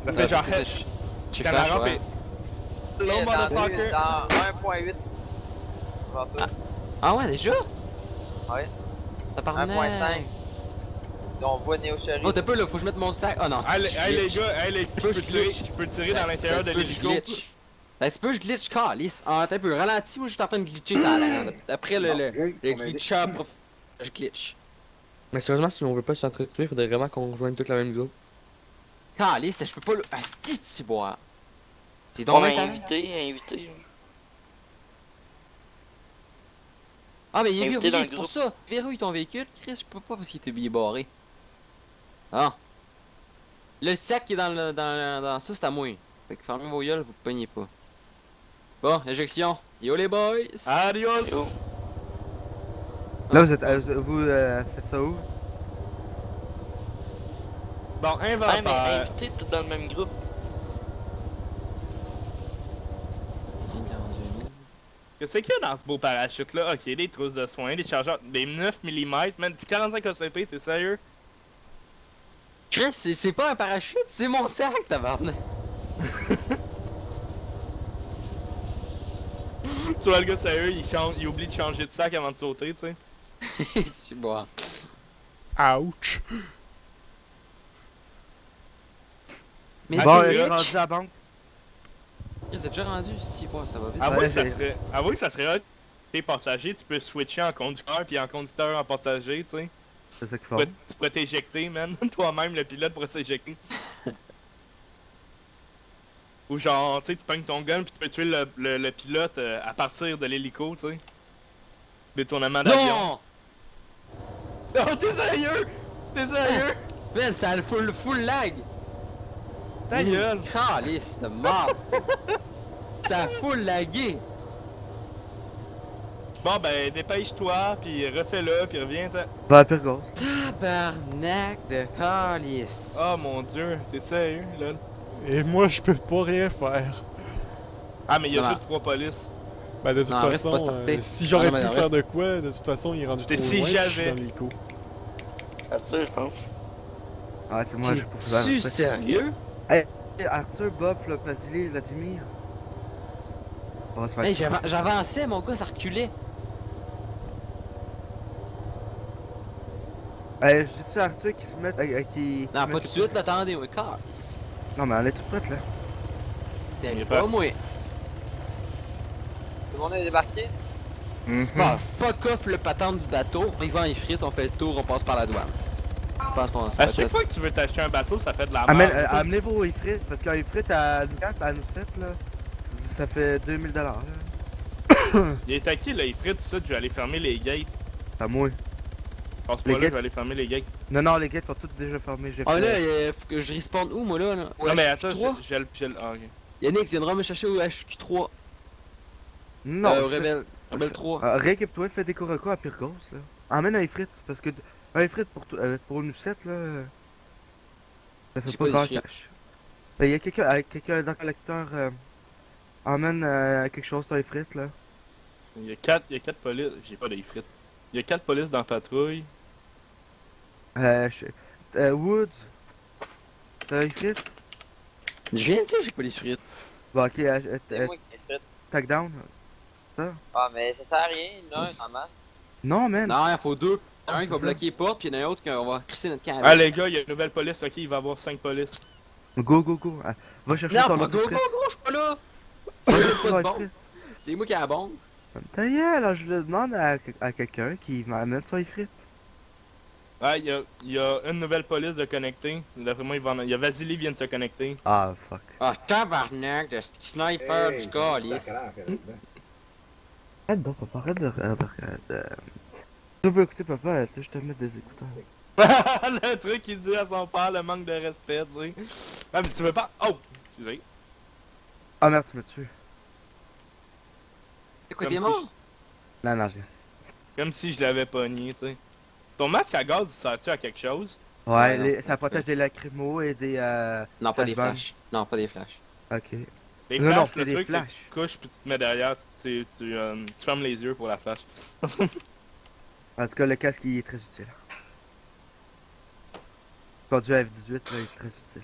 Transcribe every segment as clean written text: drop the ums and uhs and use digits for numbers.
Ça fait genre... J'ai Quand la flash, rampe ouais. est... Low motherfucker! Dans 1.8. Ah ouais, déjà? Ouais. Ça part 1.5. On voit Neo Cherry. Oh, t'as peu là, faut que je mette mon sac. Oh non, Hey les gars, je peux tirer dans l'intérieur de l'hélico. Un petit peu je glitch, calice. Ah, t'as un peu ralenti, moi je suis en train de glitcher ça là. Après le glitcher, je glitch. Mais sérieusement, si on veut pas s'entretuer, il faudrait vraiment qu'on rejoigne toute la même groupe. Calice, je peux pas le. Asti, tu bois. C'est On donc m'a invité. Ah, mais il est Invité dans verrouillé, le c'est pour groupe. ça. Verrouille ton véhicule, Chris, je peux pas parce qu'il était bien barré. Ah. Le sac qui est dans ça, c'est à moi. Fait que fermez vos gueules, vous pognez pas. Bon, éjection. Yo les boys! Adios! Yo. Là, vous faites ça où? Bon, Ouais, mais inventaire. invité tout dans le même groupe. Qu'est-ce qu'il y a dans ce beau parachute là? Ok, des trousses de soins, des chargeurs, des 9 mm, man, 45 OCP, t'es sérieux? Chris, c'est pas un parachute, c'est mon sac, tabarnak! Tu vois le gars sérieux, il oublie de changer de sac avant de sauter, tu sais. C'est bon. Ouch! Mais Bon, c'est il est rich. rendu à la banque. Chris, c'est déjà rendu? Si, ouais, ça va vite. Avouez que ça serait hot. T'es passager, tu peux switcher en conducteur puis en conducteur en passager, tu sais. C'est ça qu'il faut. Tu pourrais t'éjecter, man. Toi-même, le pilote pourrait s'éjecter. Ou genre, tu sais, tu pognes ton gun puis tu peux tuer le pilote à partir de l'hélico, tu sais. Détournement d'avion. Non! Oh, t'es sérieux? T'es sérieux? Man, ça a le full lag! Ta gueule! Calice, t'es mort! Ça a full lagué! Bon ben, dépêche-toi, puis refais-le, puis reviens. Va à Pyrgos. Tabarnak de calice! Oh mon dieu, t'es sérieux, là? Et moi, je peux pas rien faire. Ah, mais il y a Non. juste 3 polices. Ben, de toute Non, reste pas façon, starté. si j'aurais Ah, non, pu mais faire reste. de quoi, de toute façon, il est rendu trop C'est loin, si puis je suis j'avais. dans l'hélico. Ça tire, je pense. Ah, c'est moi, je peux faire. Tu sérieux? Arthur, Bob, Vasily, Vladimir. On va se faire. Hey, j'avançais, mon gars, ça reculait. Je dis ça à Arthur qui se met. Qui. Non, pas tout de suite, là, attendez, ouais, calice. Non, mais elle est toute prête là. T'es est pas pas. moi. Tout le monde est débarqué. Bah, fuck off le patente du bateau. On y va en frites, on fait le tour, on passe par la douane. Je pense qu'on À chaque fois que tu veux t'acheter un bateau, ça fait de la Amène, merde. amenez vos ifrites, parce qu'un ifrit à nous 4, à nous 7 là, ça fait 2000 $. Là. Il est à qui là, il frite ça, je vais aller fermer les gates. À moi. Passe Les pas là, gates? je vais aller fermer les gates. Non, les gates sont toutes déjà fermées. J'ai Ah fait- là, faut que je respawn où, moi, là? Non mais attends, 3? j'ai le... Ah, ok. Yannick, viendra me chercher au HQ3. Non, Au Rebelle 3. rééquipe-toi, fais des Koroko à Pyrgos là. Emmène un ifrit, parce que un ifrit pour nous 7 là, ça fait J'ai pas pas grand d'ifrit. cash. Ben, y'a quelqu'un dans le collecteur, emmène quelque chose dans ifrit là. Il y a 4 polices, j'ai pas d'ifrit. Il y a 4 polices dans la patrouille. Woods, t'as un ifrit? Je viens de dire, j'ai pas les frites. Bon, ok, C'est moi qui ai fait. tag down. Ah, mais ça sert à rien, il y en a un en masse. Non, man. Non, il faut deux. Il y en a un qui va c'est ça. bloquer les portes, puis il y en a un autre qu'on va crisser notre camp. Ah les gars, il y a une nouvelle police, ok, il va y avoir 5 polices. Go. Va chercher Non, ton pas autre go, ifrit. je suis pas là! Va C'est chercher pas ton de bombe. ifrit. C'est moi qui ai la bombe. Ta gueule, alors je le demande à quelqu'un qui m'amène son ifrit. Ah, il y a une nouvelle police de connecter. D'après moi, il y a Vasily qui vient de se connecter. Ah, fuck. Ah, tabarnak de sniper du calice. Arrête donc, papa, arrête de... Tu peux écouter, papa, là, je te mets des écouteurs. Le truc qu'il dit à son père, le manque de respect, tu sais. Ah, mais tu veux pas... Oh! Excusez. Ah merde, tu me tues. C'est quoi, Comme t'es si mort? Non, j'ai... Comme si je l'avais pogné, tu sais. Ton masque à gaz, il sert-tu à quelque chose? Ouais, non, ça protège des lacrymos et des... Non, pas des flashbangs. flashs. Non, pas des flashs. Ok. Les Non, flashs, non, c'est le des truc, c'est que flashs. tu couches puis tu te mets derrière, tu fermes les yeux pour la flash. En tout cas, le casque, il est très utile. Conduit à F18, là, il est très utile.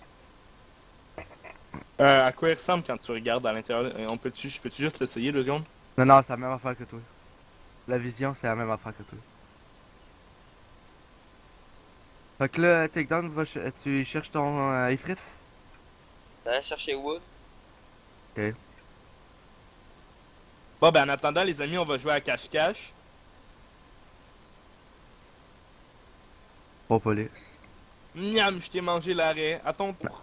À quoi il ressemble quand tu regardes à l'intérieur? Je peux-tu juste l'essayer 2 secondes? Non, non, c'est la même affaire que toi. La vision, c'est la même affaire que toi. Fait que là, Takedown, tu cherches ton Ifrit? J'allais chercher Wood. Bon, ben en attendant, les amis, on va jouer à cache-cache. Pas police. Miam, je t'ai mangé l'arrêt. À ton tour.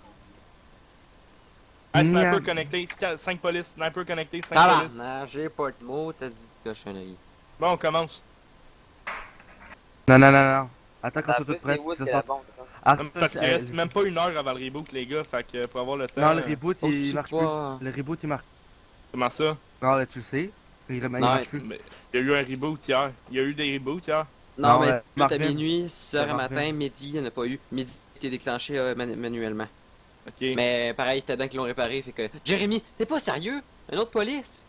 Ah, sniper Miam. connecté, 5 polices, sniper connecté, 5 Ah polices. non, j'ai pas de mots, t'as dit de cochonnerie. Bon, on commence. Non, non, non, non. Attends qu'on En soit plus, tous prêts. c'est Wood ce qui est soir. la bombe, c'est ça. Ah, Non, parce qu'il reste même pas 1 heure avant le reboot, les gars, fait que pour avoir le temps. Non, le reboot, Oh, il c'est marche pas- plus. Le reboot, il marche. Comment ça? Non, là, tu le sais. Il Non, marche plus. Mais il y a eu un reboot hier. Il y a eu des reboots hier. Non, Non, mais ouais, tout à Marvin. minuit, 6h C'est matin, Marvin. midi, il n'y en a pas eu. Midi, il était déclenché manuellement. Ok. Mais pareil, c'était dedans qu'ils l'ont réparé, fait que... Jérémy, t'es pas sérieux? Un autre police?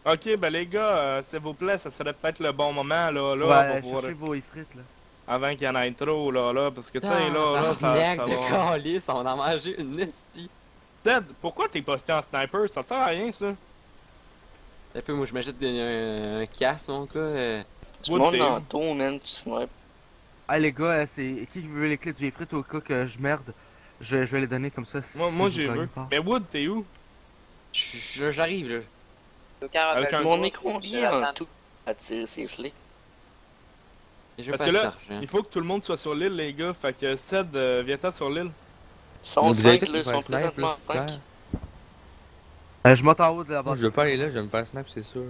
Ok, ben les gars, s'il vous plaît, ça serait peut-être le bon moment, là, Ouais, pour pouvoir... cherchez vos Ifrit, là. Avant qu'il y en ait trop, là, parce que, tu sais, là, ça Tabarnak va... de calice, on a mangé une esti. Ted, pourquoi t'es posté en sniper? Ça sert à rien, ça. Un peu, moi je m'achète un casse, mon gars. Tu Wood, montes t'es dans où? le dos, man, tu snipes. Ah, les gars, c'est qui veut les clés du Ifrit au cas que je merde? Je vais les donner comme ça. si Moi, vous j'ai gagnez veux. pas. Mais Wood, t'es où? J'arrive, là. Au 40 Avec un- On est je combien l'attends. en tout à tirer ces flics? Je veux Parce pas que là, d'argent. il faut que tout le monde soit sur l'île, les gars. Fait que Ced, viens-t'en sur l'île. Ils sont Vous avez 5 peut-être là, me ils faire sont sniper, présentement là, 5. c'est clair. Je monte en haut de la Moi, base. je veux pas aller là, je vais me faire snap, c'est sûr.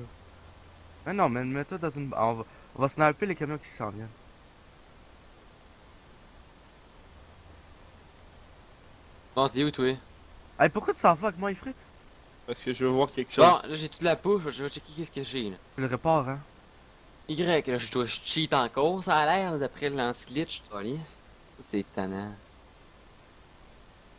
Mais non, mais mets-toi dans une. On va sniper les camions qui s'en viennent. Bon, t'es où, toi? Hey, pourquoi tu t'en vas avec moi, Ifrit? Parce que je veux voir quelque chose. Bon, là, j'ai-tu de la pouffe? Je vais checker qu'est-ce que j'ai, là. Tu le répares, hein? Y, là, je dois cheat encore, ça a l'air, d'après le lance-glitch. Calice. C'est étonnant.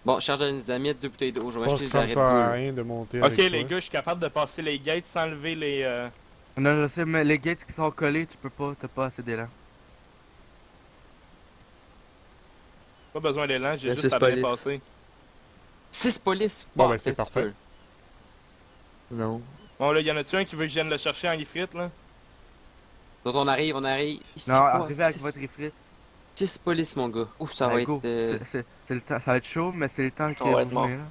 Bon, charge de dynamite, 2 bouteilles d'eau, je vais Je pense acheter que de la ça me sert à Red Bull. rien de monter Ok, avec les toi. gars, je suis capable de passer les gates sans lever les... Non, je sais, mais les gates qui sont collés, tu peux pas, t'as pas assez d'élan. Pas besoin d'élan, j'ai La juste six à bien police. passer. 6 polices. Bon, ben, c'est peut-être tu parfait. peux. Non. Bon, là, y'en a-tu un qui veut que je vienne le chercher en ifrit, là? Donc on arrive. Ici, Non, quoi, arrivez avec six- votre Ifrit. 6 polices, mon gars. Ouf, ça va Allez, go. être... C'est le temps, ça va être chaud, mais c'est le temps que On va être vous mort. venez, là.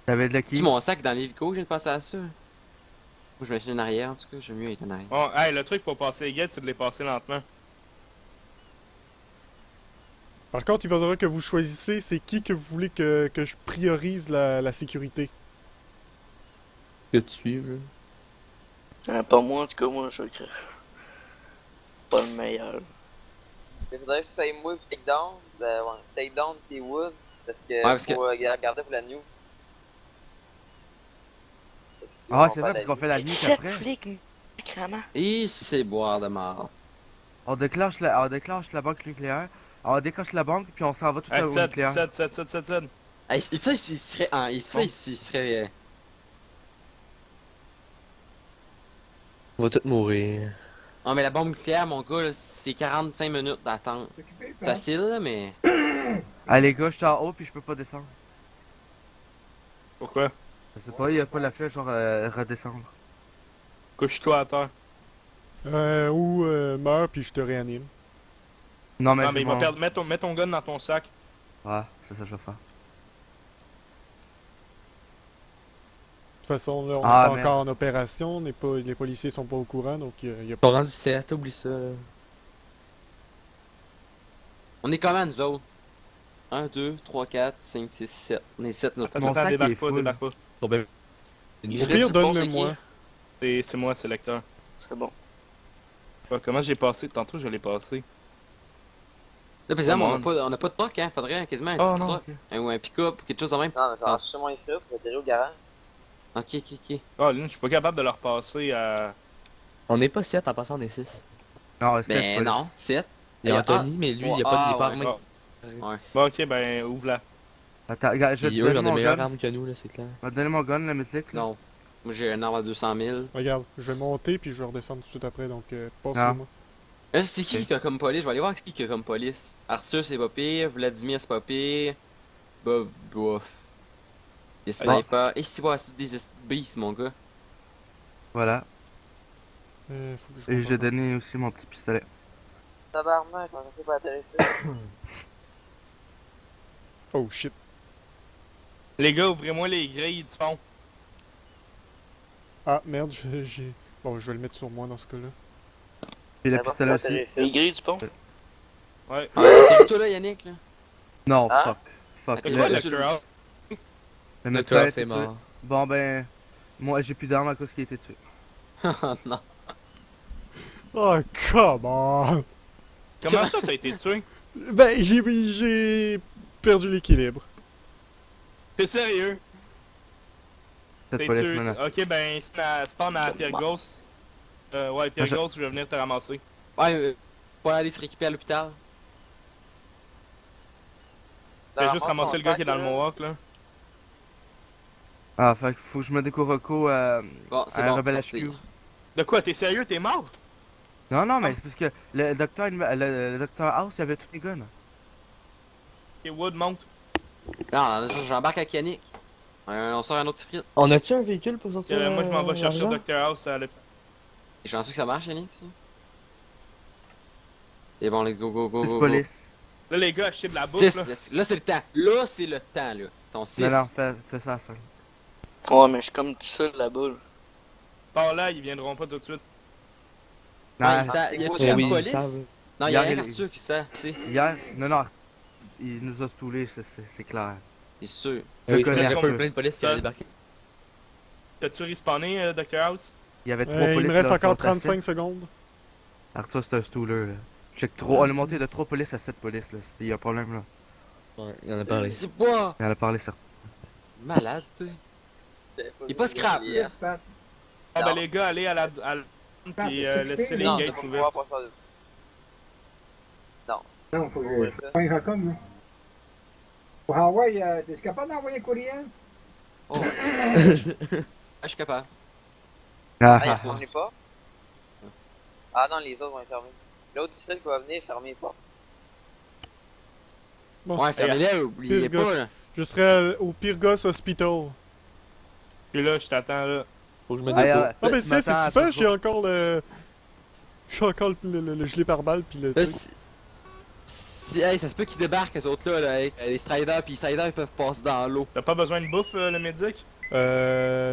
T'avais de la Tu qui? mon sac dans l'hélico, je viens de penser à ça. Moi, je vais essayer en arrière, en tout cas, j'aime mieux être en arrière. Bon, hey, le truc pour passer les gates, c'est de les passer lentement. Par contre, il faudra que vous choisissez c'est qui que vous voulez que je priorise la sécurité. Que tu suives, là. Pas moi, en tout cas, moi, je crois. Pas le meilleur. Il faudrait que ce soit moi et Takedown. Ouais, Takedown et Wood. Parce que parce que- faut garder pour la news. Fait que si Ah, on c'est fait vrai, la parce qu'on news- fait la nuit 7 après. flics, sacrément. Et c'est boire de mort. On déclenche la banque nucléaire. On déclenche la banque, puis on s'en va tout Hey, au 7, nucléaire. 7, 7, 7, 7, 7. Hey, ça, il serait... Ça, il serait... On va tous mourir. Non, mais la bombe nucléaire, mon gars, là, c'est 45 minutes d'attente. C'est facile, là, mais... Ah, les gars, je suis en haut, puis je peux pas descendre. Pourquoi? Je sais pas, y a pas la flèche, genre, redescendre. Couche-toi à terre. Ou meurs puis je te réanime. Non, mais, Non, je mais il vais va perdre. Mets ton gun dans ton sac. Ouais, c'est ça que je vais faire. De toute façon, là, on Ah, est pas merde. encore en opération, les policiers sont pas au courant, donc il y a Ils sont rendus 7, oublie ça. Là. On est comment, nous autres? 1, 2, 3, 4, 5, 6, 7. On est 7, notre... Attends, Mon attends, sac, il est débarque pas, full. débarque pas. Ils sont bien- Au Ifrit, pire, tu donne-le penses moi. C'est moi, c'est lecteur. C'est bon. Comment j'ai passé? Tantôt, je l'ai passé. Là, par exemple, Come on. on a pas de truck, hein? Faudrait quasiment un Oh, petit non. truck. Ou un pick-up, ou quelque chose de même. Non, mais genre, chercher mon Ifrit, je vais tirer au garage. Ok. Oh, Lynn, je suis pas capable de leur passer à. On n'est pas 7, en passant, on est 6. Non, c'est Ben non, 7. Il y a Anthony, mais lui, il y a pas, il est pas armé. Bon. Bon, ok, ben, ouvre-la. Attends, regarde, je vais te Puis eux, ils donner ont des mon meilleures gun. armes que nous, là, c'est clair. Je vais te donner mon gun, la mythique. là. Non. Moi, j'ai un arme à 200 000. Regarde, je vais monter puis je vais redescendre tout de suite après, donc Ah. passe-le-moi. Là, c'est qui a comme police? Je vais aller voir qui a comme police. Arthur, c'est pas pire. Vladimir, c'est pas pire. Bof. Les snipers. Et si c'est des beasts, mon gars. Voilà. Faut que je Et monte j'ai encore. donné aussi mon petit pistolet. Tabarnak, on s'est pas intéressé. Oh shit. Les gars, ouvrez-moi les grilles du fond. Ah merde, j'ai. Bon, je vais le mettre sur moi dans ce cas-là. J'ai le D'abord, pistolet c'est aussi. intéressant. Les grilles du pont? Ouais. T'es toi là, Yannick, là? Non, Hein? fuck. Fuck. Ok, C'est Le, quoi, le- le Dr. le Le médecin tueur, a été c'est tué. mort. Bon ben, moi j'ai plus d'armes à cause qu'il a été tué. Oh non. Oh, come on! Comment ça, t'as été tué? Ben, j'ai perdu l'équilibre. T'es sérieux? Cette T'es police tué? maintenant. Ok, ben, spawn à Pyrgos. Ouais, Pyrgos, je vais venir te ramasser. Ouais, pour aller se récupérer à l'hôpital. Je vais juste ramasser le gars qui est dans le Mohawk, là. Ah, fait qu'il faut que je me découvre Bon, c'est à bon. Rebel sorti. HQ. De quoi, t'es sérieux? T'es mort? Non, non, mais c'est parce que le docteur, le docteur House, il avait tous les guns. Ok, Wood, monte. Non, j'embarque avec Yannick. On sort un autre frite. On a-tu un véhicule pour sortir Moi, je m'en vais chercher l'argent? Dr. House à l'hôpital. T'es chanceux que ça marche, Yannick, ça? Et bon, let's go, go, go, C'est go, go. police. Là, les gars, achetez de la bouffe, 10, là. là c'est le temps. Là, c'est le temps, là. Ils sont 6. Non, non, fais ça à 5. Ouais, mais je suis comme tout seul là-bas. Là. Par là, ils viendront pas tout de suite. Ouais, Non, il y a Ouais, tu Oui, la ils police? savent. Non, il y a Hier, rien il- Arthur qui sait, c'est hier, non, il nous a stoulés, c'est clair. sûr. Je Oui, connais il y a Arthur. plein de police qui a débarqué. T'as-tu respawné, Dr. House? Il y avait 3 Il polices. me reste là, encore sont à 35 sept. secondes. Arthur, c'est un stooler, là. Check trop. On est monté de 3 polices à 7 polices, là. Il y a un problème, là. Ouais, il en a parlé. C'est pas Il en a parlé, certain. malade, toi. Il est pas scrap. Ah, ben, Non. les gars, allez à la. Puis laissez les Non, t'as gates pas ouvertes. pouvoir passer Non, faut que Ouais, je ça. prenne un com, là. Pour envoyer, t'es capable d'envoyer un courriel? Oh. Ah, je suis capable. Ah, Ah, il ah, ferme les portes? Ah non, les autres vont être fermés. L'autre district va venir fermer les portes. Bon, Ouais, fermez-les, oubliez Pire pas, gosse. là. je serai au Pyrgos Hospital. Puis là, je t'attends là. Faut que je me Ah, découvre. Ah, ben tu sais, m'attends c'est à super, ce j'ai encore le. J'ai encore le gilet pare-balles pis le Là, truc. hey, ça se peut qu'ils débarquent, eux autres, là, avec les striders, pis les striders, ils peuvent passer dans l'eau. T'as pas besoin de bouffe, le médic?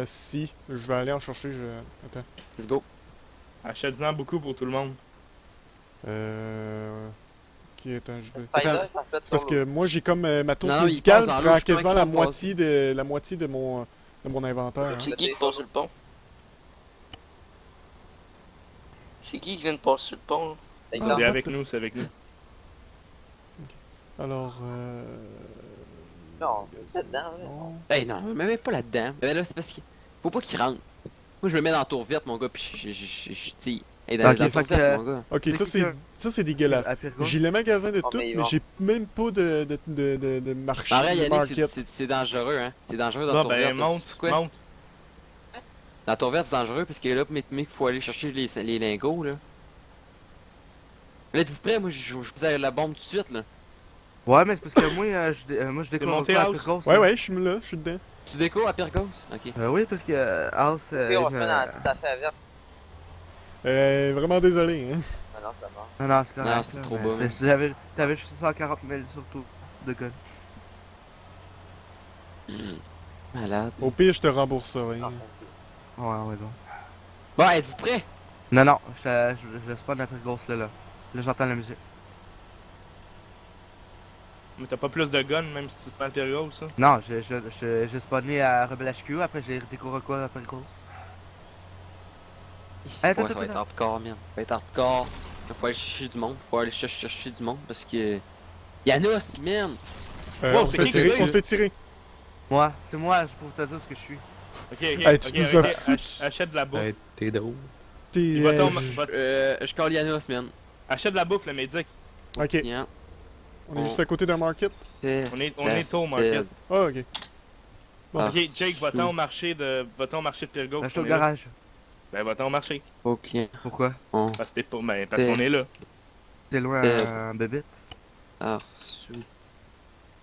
Si. Je vais aller en chercher, Attends. Let's go. Achète-en beaucoup pour tout le monde. Ok, attends, je vais. Spider, ça fait Parce sur que moi j'ai comme ma touche Non, non, il médicale passe dans l'eau, prend je suis quasiment correct, la moitié de mon inventaire. Hein. C'est qui passe sur le pont? C'est qui vient de passer sur le pont? Là? C'est Exemple. avec nous, c'est avec nous. Alors, Non, c'est dedans, là. non. Hey, non, me mets pas là-dedans. Mais là, c'est parce qu'il faut pas qu'ils rentrent. Moi, je me mets dans la tour verte, mon gars, pis je tire. Hey, dans Ok, dans la tour fait que, verte, mon gars. Ok, C'est ça qui c'est que- ça c'est dégueulasse. à Pyrgos. J'ai le magasin de Oh, tout, mais ils mais vont. j'ai même pas de marché. En vrai, de Yannick, market. c'est dangereux, hein. C'est dangereux dans la Bon, tour ben, verte. monte, Quoi? monte. Dans la tour verte, c'est dangereux, parce que là, mais faut aller chercher les lingots, là. Là, êtes-vous prêts? Moi, je vous ai la bombe tout de suite, là. Ouais, mais c'est parce que moi, je découvre monté, pas à House? Pyrgos. Ouais, là. ouais, je suis là, je suis dedans. Tu déco à Pyrgos? Ok. Oui, parce que House. Puis on se met dans la petite affaire verte. Vraiment désolé, hein. Ah non, ça marche. Non, non, c'est correct. Non, c'est là, trop mais bas. T'avais juste 140 000 surtout de gun. Malade. Au pire, je te rembourse ça, ouais. Non, Ouais, bon. Bon, êtes-vous prêts? Non, non, je spawn à Pyrgos là. Là, j'entends la musique. Mais t'as pas plus de guns, même si tu te prends le Pyrgos, ça. Non, j'ai spawné à Rebel HQ, après j'ai découvert quoi à Pyrgos. C'est Attends, quoi, ça va être attends. hardcore, man. Ça va être hardcore. Il faut aller chercher du monde. Faut aller chercher du monde parce que. Yanos, man! Wow, On se c'est fait qui tirer, qui- on se fait tirer. Moi, c'est moi, je peux te dire ce que je suis. Ok, ok, Hey, tu ok, nous as ok, foutu. achète de la bouffe. Ouais, t'es drôle. T'es. Je call Yanos, man. Achète de la bouffe, le médic. Ok, Tiens. on est juste à côté d'un market. On est tôt au market. Ah, ok. Bon. Ah. Ok, Jake, va-t'en au marché de Pyrgos. Acheter au on est là. garage. Ben, va-t'en au marché. Ok. Pourquoi? On Parce que t'es pas. Ben, parce qu'on est là. T'es loin en bébé. a reçu.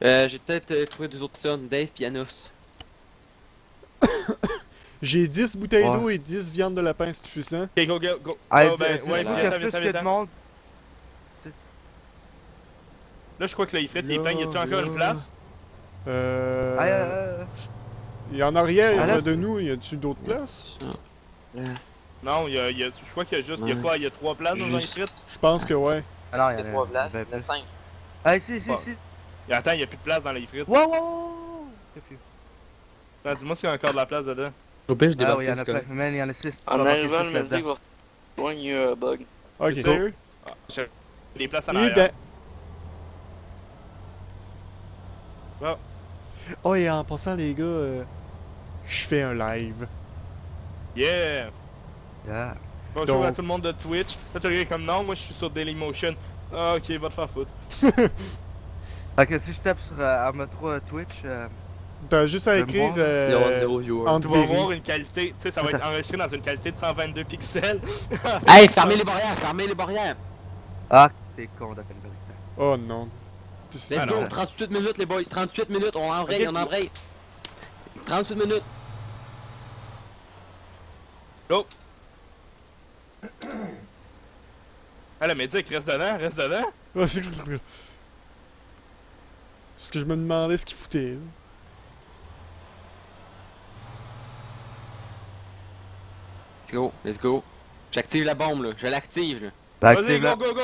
J'ai peut-être trouvé deux autres personnes, Dave et Yanos. J'ai 10 bouteilles Ouais. d'eau et 10 viandes de lapin, c'est suffisant. Ok, go. Ah, Oh, ben, ouais, faut viens, qu'il y ait plus que de monde. Là, je crois que là, il fait les plans. Y a-tu encore une place? Et en arrière Ah, là, de nous, y a-tu d'autres places? Place. Non, je crois qu'il y a juste. Il y a 3 places dans un Juste. frites. Je pense que ouais. Alors, Il y a 3 places, il y en a 5. Ah, ici. Attends, il y a plus de place dans les frites. Wow! Attends, dis-moi s'il y a encore de la place dedans. Au pire, je Ah débarque. oui, il y en a plein. Man, il y en a 6. En arrivant, le médic va loin, il y a un bug. Ok. T'es sérieux? Ah, les places à Il est l'arrière. dans- Oh, et en passant, les gars, je fais un live. Yeah! Yeah. Bonjour Donc- à tout le monde de Twitch. Là, tu regardes comme non, moi je suis sur Dailymotion. Ah, ok, va te faire foutre. Fait que si je tape sur Arma3 Twitch, T'as juste à Je vais me écrire. voir. Il va y avoir 0 viewer. en Tu vas Berry. voir une qualité, tu sais, ça va être enregistré dans une qualité de 122 pixels. Hey, fermez les barrières, fermez les barrières! ah, t'es con d'appel vérité. Oh non. Let's Ah go, non. 38 minutes les boys, 38 minutes, on embraye, Ok, on embraye. 38 minutes. Oh! Ah, le médic, reste dedans, reste dedans. Ah, c'est- Parce que je me demandais ce qu'il foutait. Là. Let's go, let's go. J'active la bombe là, je l'active là. Vas-y, Active là. go!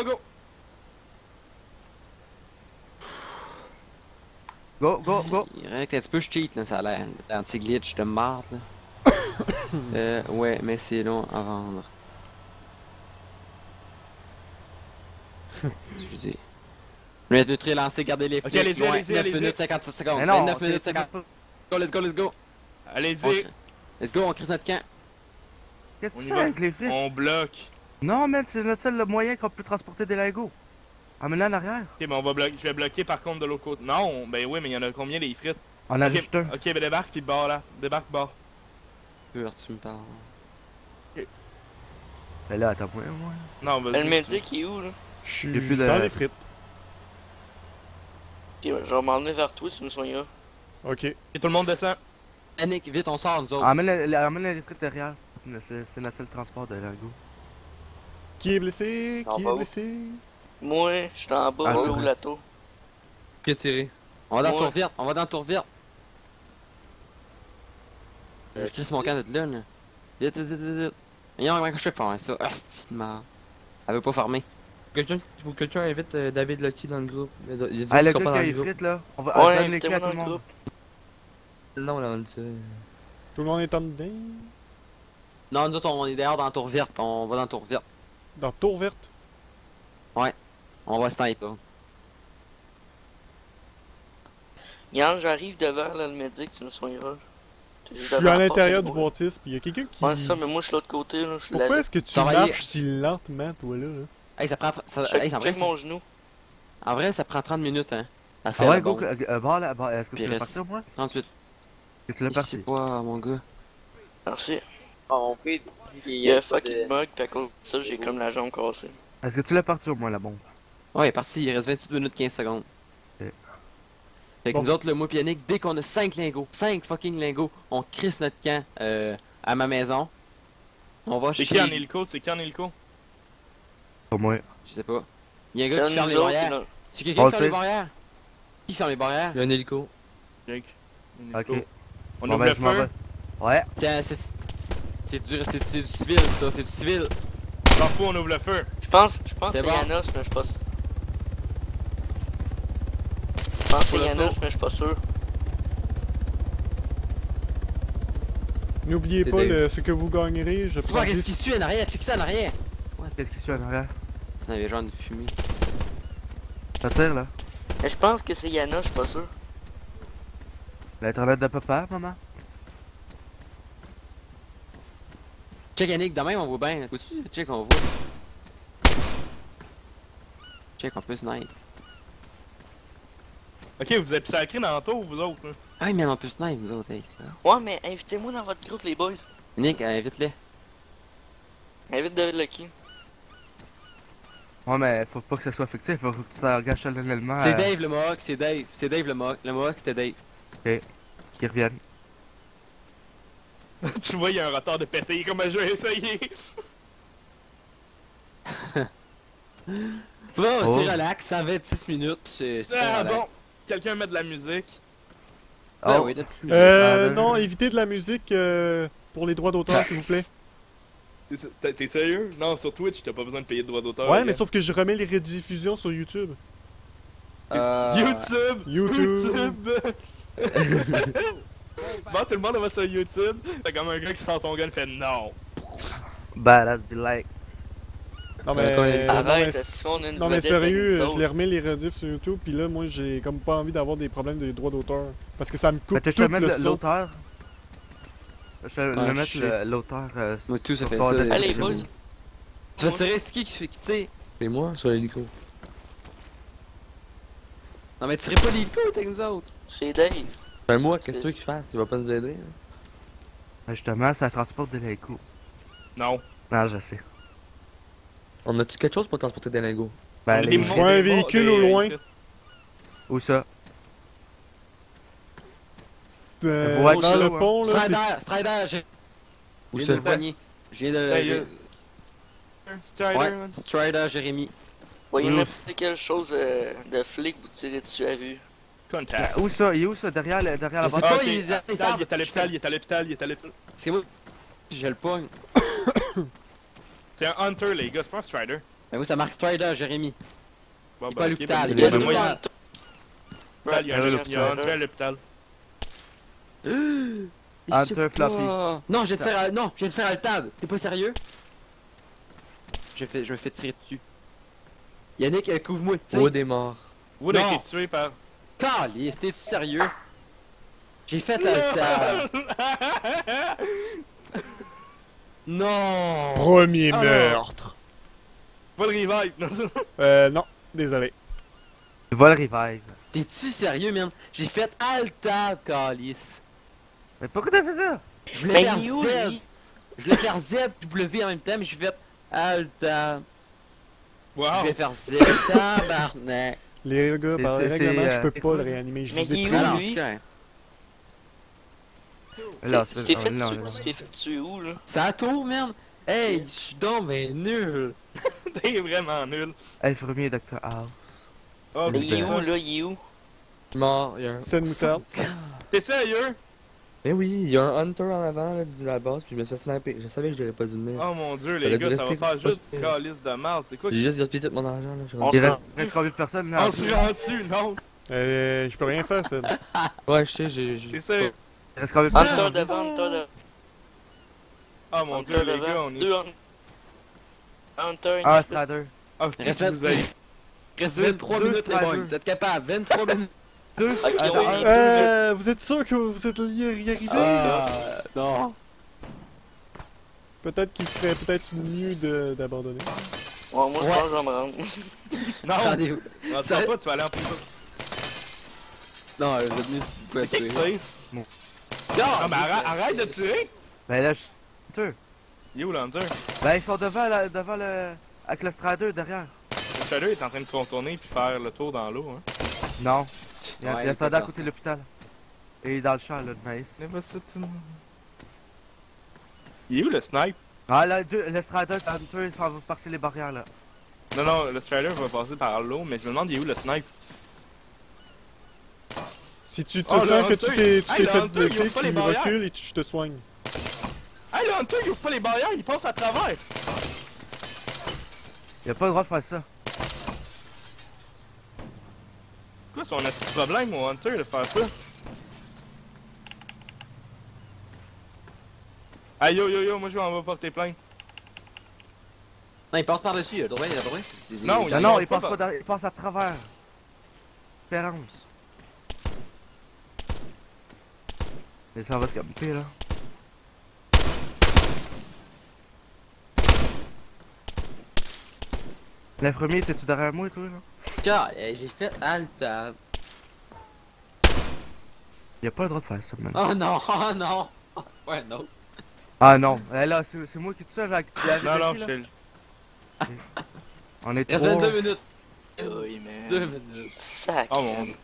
Go. Il reste un petit peu je cheat là, ça a l'air. L'anti-glitch de marde là. Ouais, mais c'est long à vendre. Excusez. Le nutri lancé, gardez les Ok, flics, allez-y, loin, allez-y, 9 allez-y. minutes 56 secondes, Mais non, 29 minutes 50. Let's go, let's go. Allez-y, Let's go, on crée notre camp. Qu'est-ce que On tu y fais va. avec les frites? on bloque. Non, man, c'est notre seul moyen qu'on peut transporter des Legos. Amène-la en arrière. Ok, mais je vais bloquer par contre de l'autre côté. Non, ben oui, mais il y en a combien les frites? On a Ok, juste un. ok, ben débarque puis barre là. Débarque, barre. Pur, tu me parles. Ben là, attends, moi. Non, vas-y. Le médic, il est où, là? Je suis Depuis dans le- les frites. Ok, je vais m'emmener vers toi, tu me soigneras. Ok. Ok, tout le monde descend. Panique, vite, on sort nous autres. Amène les frites derrière. C'est notre seul transport de Lego. Qui est blessé? En Qui bas est où? blessé? Moi, je suis en bas, Ah, je c'est roule vrai. la tour. Qui est tiré? On va dans Ouais. tour verte, on va dans tour verte. Je crisse mon camp de là, là. Vite. Voyons comment je fais pour faire ça. Ah, c'est de merde. Elle veut pas farmer. Il faut que quelqu'un invite David Lucky dans le groupe. Il y a des Ah, gens le qui sont gars pas qui dans a le les groupe. frites là. On va Ouais, donne les clés invitez-moi à dans tout le le monde. groupe. Non, là, on le tire. Tout le monde est en dedans? Non, nous autres, on est d'ailleurs dans tour verte. On va dans tour verte. Dans tour verte? On va sniper. Yann, j'arrive devant, là, le médic, tu me soigneras. T'es Je juste suis devant à la l'intérieur du porte, moi. bâtisse, pis y a quelqu'un qui... Ouais, c'est ça, mais moi, je suis de l'autre côté, là. Je suis Pourquoi là. est-ce que tu Ça va aller. marches si lentement, toi, là? Hey, ça prend. Ça, Check, hey, check mon genou. en vrai, ça prend 30 minutes, hein. À faire Ah la ouais, go, bombe. barre là, est-ce que Puis tu veux reste. partir, moi? 38. Est-ce que tu l'as Je sais parti? pas, mon gars. Merci. On peut. Il y a un fucking bug, pis à cause de ça, j'ai comme la jambe cassée. Est-ce que tu l'as parti au moins, la bombe? Ouais, il est parti, il reste 28 minutes 15 secondes. Ok. Fait que Bon. nous autres, le moi pis Yannick, dès qu'on a 5 lingots, 5 fucking lingots, on crisse notre camp à ma maison. On va C'est chez... qui en hélico? C'est qui en hélico? Pas moi. Je sais pas. Il y a un C'est gars un qui de ferme nous les autres, barrières. là. C'est quelqu'un On qui le ferme les sait. barrières? Qui ferme les barrières? Il y a un hélico. Jake. Un Ok. hélico. On Bon, ouvre ben, le je m'en feu. vais. Ouais. C'est du civil, ça, c'est du civil. S'en fout, on ouvre le feu. Je pense que C'est c'est bon. Yanos, mais je suis pas sûr. Je pense que c'est Pour le Yanos, tour. mais je suis pas sûr. N'oubliez C'est pas Dave. ce que vous gagnerez, je C'est prends pas qu'est-ce qui 10... suit en arrière, check ça en arrière. Qu'est-ce qui suit en arrière? Non, il y avait genre une fumée. Ça tire là. Mais je pense que c'est Yanos, je suis pas sûr. L'internet de papa, maman? Check Yannick, demain on voit bien. Vois-tu? Check, on voit. Check, on peut snipe. Ok, vous êtes sacrés dans le tour, vous autres. Là. Ah oui, mais on peut snipe, nous autres, hey, ça. Ouais, mais invitez-moi dans votre groupe, les boys. Yannick, invite-les. Invite David Lucky. Ouais, mais faut pas que ça soit fictif, faut que tu t'engages solennellement C'est Dave le Mohawk, c'est Dave. C'est Dave le Mohawk. Le Mohawk, c'était Dave. qui revienne. Tu vois, il y a un rotor de pété, comme je vais essayer. Bon, Oh. c'est relax, 126 minutes, c'est Ah relax. bon, quelqu'un met de la musique. Ben Oh. oui, la petite musique. Non, évitez de la musique pour les droits d'auteur, s'il vous plaît. T'es sérieux? Non, sur Twitch, t'as pas besoin de payer de droits d'auteur. Ouais, les mais gars. sauf que je remets les rediffusions sur YouTube. YouTube! YouTube. Bon, tout le monde va sur YouTube. T'as comme un gars qui sort ton gun et fait non. Badass be like. Non mais, Arrête, non, est-ce qu'on a une non mais vedette sérieux, avec nous je les remets les rediffs sur YouTube, puis là moi j'ai comme pas envie d'avoir des problèmes de droits d'auteur. Parce que ça me coupe Mais tu tout te mettre le son. l'auteur. Je vais Ah, le mettre shit. l'auteur. Moi, tout, ça sur fait ton ça. description. Allez, boys. Tu vas tirer, c'est qui tire? Et moi, sur l'hélico. Non mais tirez pas l'hélico, t'es nous autres. C'est Dave. Ben moi, qu'est-ce que tu veux qu'il fasse? Tu vas pas nous aider? Hein? Justement, ça transporte de l'hélico. Non. Non, je sais. On a-tu quelque chose pour transporter des lingots? Ben, Les les... Je vois un véhicule au loin. Où ça? Vers Ouais, le ouais. pont là, Strider, j'ai Où j'ai ça? le poignet. J'ai Hey, le... Strider, Ouais, man. Strider, Jérémy. Voyez Ouf. n'importe quelle chose de flic, vous tirez dessus à vue. Contact. Où ça? Il est où ça? Derrière la Je sais bande? pas, Ok, il est derrière les il arbres. est à l'hôpital, il est à l'hôpital, il est à l'hôpital. C'est moi, je le pogne. C'est un Hunter, les gars, c'est pas un Strider. Ben oui, ça marque Strider, Jérémy. Bon, Il est pas à ok, l'hôpital, ben, il est ben, à moi, l'hôpital. il y a un Hunter à l'hôpital. Hunter Floppy. Non, je viens de faire Altad. T'es pas sérieux? Je me fais tirer dessus. Yannick, couvre-moi, tu Wood sais. est mort. Wood a Non. été tué par... Caliste, t'es-tu sérieux? J'ai fait Altad. Non! premier Ah, meurtre. Pas le revive, non. Non, désolé. Tu vas le revive. T'es-tu sérieux, man? J'ai fait Altad, Caliste. Mais pourquoi t'as fait ça? Je voulais Mais faire il est où, Z. lui? Je voulais faire Z, W en même temps, mais j'ai fait Altad. Je Wow. vais faire Z, tabarnak. Les gars, par C'est- le règlement, c'est, je peux c'est pas quoi? le réanimer. Je Mais vous ai il est pris. où, Non, lui? c'est correct. Là, Tu t'es fait non, tuer- non. tu t'es fait tuer où, là? C'est à tour, man. Hey, je suis donc ben nul. T'es vraiment nul. Infirmier Dr. House. Oh, Mais il est putain. où, là? Il est où? Mort, il y a un... C'est une moutarde. T'es sérieux? Eh oui, il y a un Hunter en avant là, de la base, puis je me suis snappé. Je savais que j'aurais pas dû venir. Oh mon dieu, T'aurais les dû gars, ça va rester faire juste posté. calice de merde. C'est quoi J'ai juste gaspillé tout mon argent là. je suis On rendu- Il se reste combien de personnes là? On se rend dessus, non? Je peux rien faire, ça. Ouais, je sais, C'est sérieux? Il reste combien de Hunter personnes? devant, Hunter devant. Oh mon dieu, les gars, on est... Deux Hunter, Ah, Strider. Oh, Reste c'est que vous avez... Reste 23 Deux minutes, les Strider. boys. Vous êtes capables, 23 minutes. Deux. Ok, Attends, oui. Vous êtes sûr que vous êtes y arrivé? Non. Peut-être qu'il serait peut-être mieux d'abandonner. Ouais, moi, je pense que je vais me rendre. Non, Attendez-vous. on Ça- sent pas, tu vas aller en prison. Non, vous êtes mieux de pas C'est qui tuer. que c'est? Non, Ah, mais arrête de tuer! Ben là, je... Hunter. Il est où l'Hunter? Ben ils sont devant le... Avec le Strider derrière. Le Shadow est en train de contourner puis faire le tour dans l'eau, hein. Non. Il y a Ouais, le Strider à peut-être côté ça. de l'hôpital. Et il est dans le champ là, de maïs. Il est où le snipe? Ah là, le Strider et Hunter, ils s'en vont passer les barrières là. Non, non, le Strider va passer par l'eau, mais je me demande il est où le snipe? Si tu te Oh, le sens que Hunter, tu t'es hey, le fait Hunter, il blesser, ouvre pas les tu barrières. recules et je te soigne. Hey, le Hunter, il ouvre pas les barrières, il passe à travers! Il a pas le droit de faire ça. Quoi, c'est un petit problème au Hunter de faire ça? Hey, yo, yo, yo, moi je vais en va porter plainte. Non, il passe par-dessus, il a le droit, il a le droit. Non, Non, non, il il passe pas pas il passe à travers. Espérance. Et ça va se camper là. L'infirmier, t'es-tu derrière moi, toi, là? J'ai fait Altad. Il a pas le droit de faire ça, man. Oh non, oh non. Ouais, non. Ah non, là, c'est moi qui est tout seul avec Non, non, là. je On est Il reste trois. 22 minutes. Oui, man. 2 minutes. Sac. Oh mon dieu.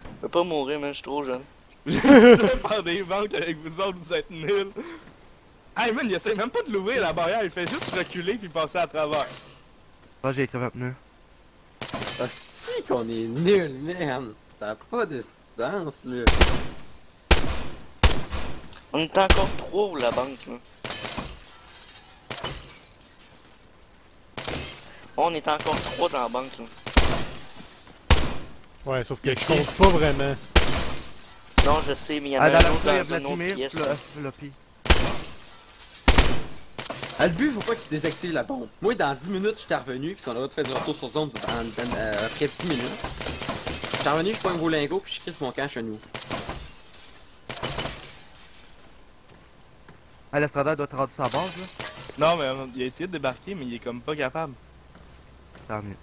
Je peux pas mourir, man, je suis trop jeune. J'essaie de faire des banques avec vous autres, vous êtes nuls. Hey man, il essaie même pas de l'ouvrir la barrière, il fait juste reculer puis passer à travers. Ah, j'ai écrit 29. Hostie qu'on est nul, man. Ça a pas de sens, là. On est encore 3 pour la banque, là. On est encore 3 dans la banque, là. Ouais, sauf que je compte pas vraiment. Non, je sais, mais il y en Ah, a dans un la autre il y a dans une autre Vladimir, pièce. puis le Lopi. Ah, le but, faut pas qu'il désactive la bombe. Moi, dans 10 minutes, j'étais revenu, pis on aurait fait du retour sur zone après 10 minutes. J'étais revenu, je prends un gros lingot, pis je crisse mon camp chez nous. Ah, l'Estrada doit être rendu sa base, là. Non, mais il a essayé de débarquer, mais il est comme pas capable. Tant mieux.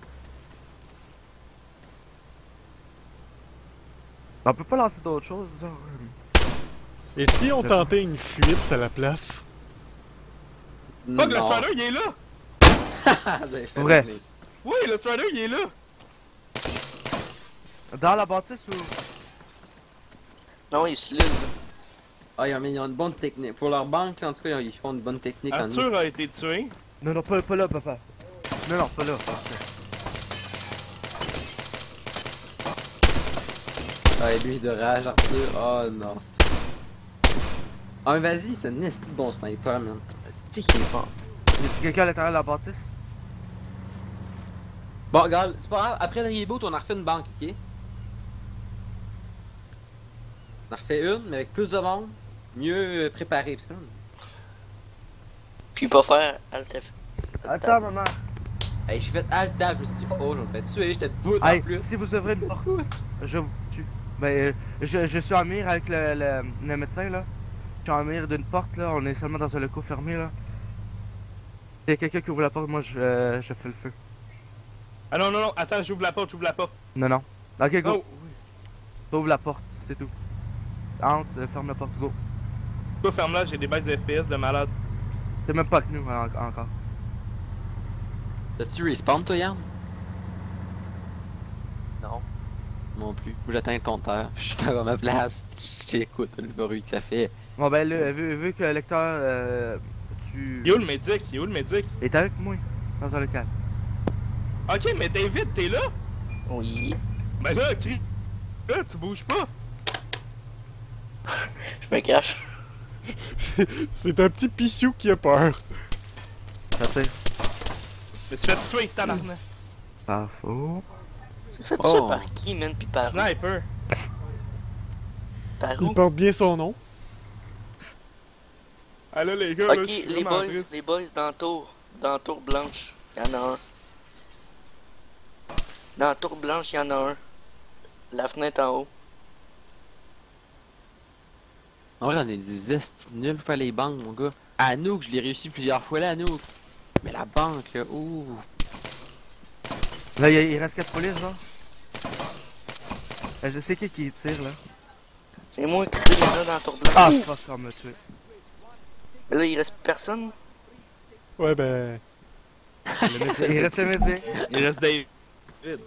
On peut pas lancer d'autres choses, genre. Et si on tentait une fuite à la place? Fuck, le Strider, il est là! Vous avez fait Vrai. le play. Oui, le Strider, il est là! Dans la bâtisse ou. Non, il se lise, là. Ah, ils ont une bonne technique. Pour leur banque, là, en tout cas, ils font une bonne technique en Arthur a été tué. Non, non, pas là, papa. Non, non, pas là. Parfait. Ah, et lui de rage, Arthur. Oh non. Ah, mais vas-y, c'est un esti de bon sniper, man. Esti qui est fort. Y a quelqu'un à l'intérieur de la bâtisse? Bon, regarde, c'est pas grave. Après le reboot, on a refait une banque, ok? On a refait une, mais avec plus de monde, mieux préparée. Parce que... Puis pas faire Alt F. Attends, maman. Hey, j'ai fait alt tab, je me suis dit, oh, je me fais tuer, j'étais debout en Hey, plus. si vous ouvrez une porte, je vous tue. Ben, je suis en mire avec le médecin, là. Je suis en mire d'une porte, là. On est seulement dans un local fermé, là. S'il y a quelqu'un qui ouvre la porte, moi, je fais le feu. Ah non, non, non, attends, j'ouvre la porte, j'ouvre la porte. Non, non. Ok, go. Oh, T'ouvres la porte, c'est tout. Entre, ferme la porte, go. toi, ferme-la, j'ai des baisses de FPS de malade. C'est même pas que nous, encore. T'as-tu respawn, toi, Yann? Non. Non plus. Moi, j'attends le compteur, je suis à ma place, j'écoute le bruit que ça fait. Bon, ben, là, vu que le lecteur, tu. Il est où le médic? Il est où le médic? Il est avec moi, dans un local. Ok, mais David, t'es là? Oui. Ben là, crie. Là, tu bouges pas. Je me cache. C'est un petit pissou qui a peur. Ça fait. Mais tu fais tuer, tabarnak. Pas faux. Tu fais Oh. ça par qui, man? Pis par où? Sniper. Par Il où? porte bien son nom. Ah là, les gars, Ok, là, je suis les vraiment boys, triste. les boys dans la tour blanche, y'en a un. Dans la tour blanche, y'en a un. La fenêtre en haut. En vrai, on est des estis nuls pour faire les banques, mon gars. À nous, je l'ai réussi plusieurs fois là, à nous. Mais la banque, là, ouh. Là, il reste 4 polices, genre. Je sais qui tire, là. C'est moi qui tire là dans la tour blanche. Ah, fuck, on m'a tué. Mais là, il reste personne. Ouais, ben. Il reste le médecin. Il reste David. Moi,